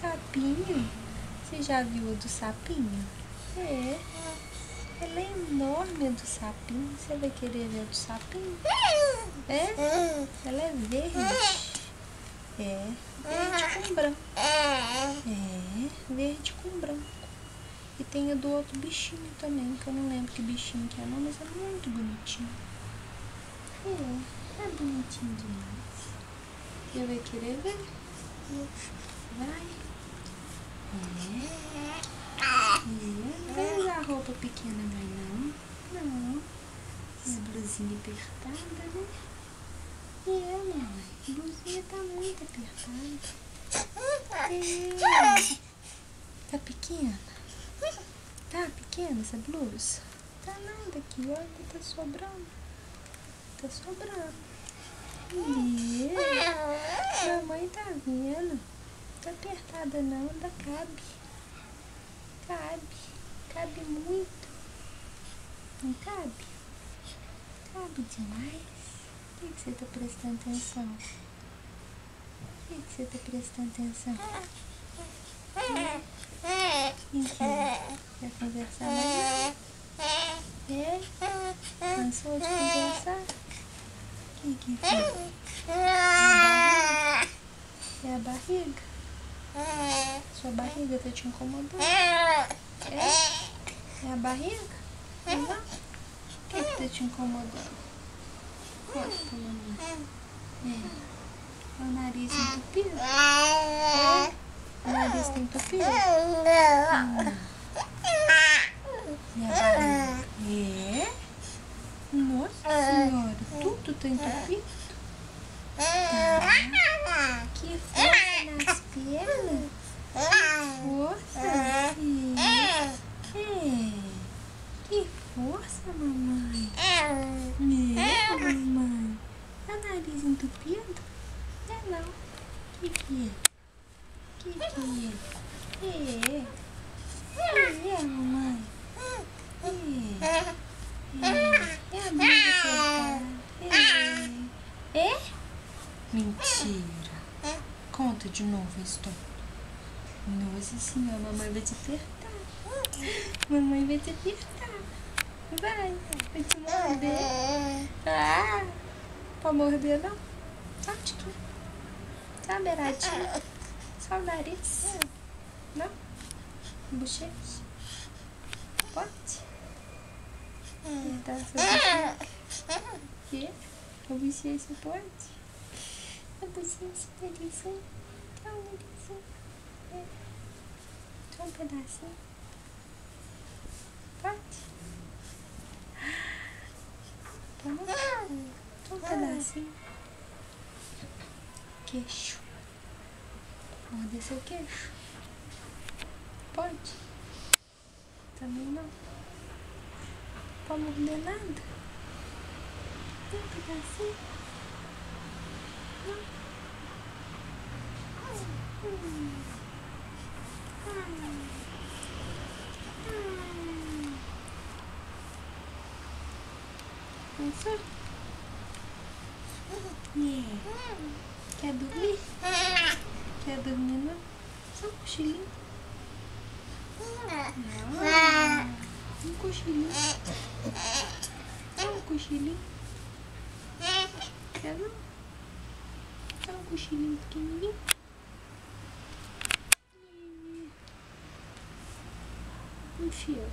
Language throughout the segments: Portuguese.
sapinho. Você já viu a do sapinho? É. Ela é enorme, a do sapinho. Você vai querer ver a do sapinho? É? Ela é verde. É. Verde com branco. É. Verde com branco. E tem a do outro bichinho também, que eu não lembro que bichinho que é não, mas é muito bonitinho. É bonitinho demais. Você vai querer ver? Vai. Não vai usar roupa pequena mais não. Essa blusinha apertada, né? Mamãe. A blusinha tá muito apertada. Tá pequena? Tá pequena essa blusa? Tá nada aqui, olha, tá sobrando. Tá sobrando. Mamãe tá vendo. Tá apertada não, ainda cabe. Cabe muito. Não cabe? Cabe demais. Por que você tá prestando atenção? Por que você tá prestando atenção? Quer conversar mais? É? Cansou de conversar? O que foi? É a barriga? Sua barriga tá te incomodando? É a barriga? Não? O que tá te incomodando? Conta pra mamãe. É o nariz entupido? O nariz tá entupido? E a barriga? Nossa senhora, tudo tá entupido? Que força nas pernas? Força? Que força, mamãe? Mamãe? É o nariz entupido? Não. O que é? Mamãe? É a blusa apertada. Mentira. Conta de novo a história. Nossa senhora, mamãe vai te apertar. Mamãe vai te apertar. Vai te morder. Pode morder não? Só um tiquinho. Só uma beiradinha. Só o nariz. Não? Bochecha. Pode? Tá, seu que? A bochecha pode? A bochecha, narizinho. Tá o narizinho. Só um pedacinho. Pode? Pode? Só um pedacinho. Queixo. Morder seu queixo. Pode? Também não. Pode morder nada? Tem um pedacinho? Não? Pensou? Quer dormir? Quer dormir não? Só um cochilinho. Um cochilinho. Só um cochilinho. Quer não? Só um cochilinho pequenininho. Um cheiro.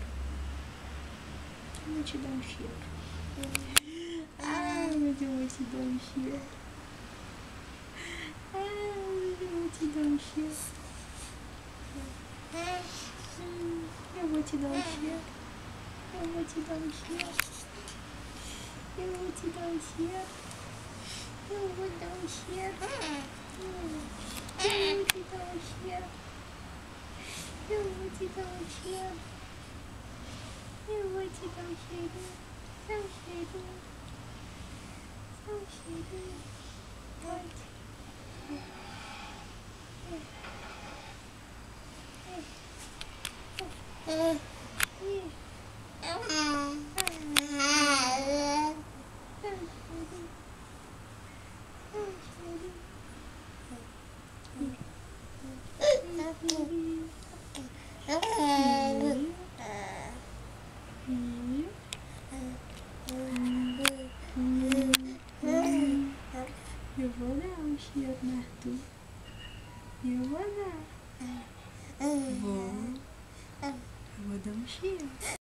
Eu vou te dar um cheiro. Mas eu vou te dar um cheiro. Eu vou te dar um cheiro. Eu vou te dar um cheiro. Eu vou te dar um cheiro. Eu vou te dar um cheiro. Eu vou dar um cheiro. Eu vou te dar um cheiro. Eu vou te dar um cheiro. Eu vou te dar um cheirinho. Só um cheirinho. Só um cheirinho. Pode. Eu vou dar um cheiro no Arthur. Eu vou dar. Eu vou dar um cheiro.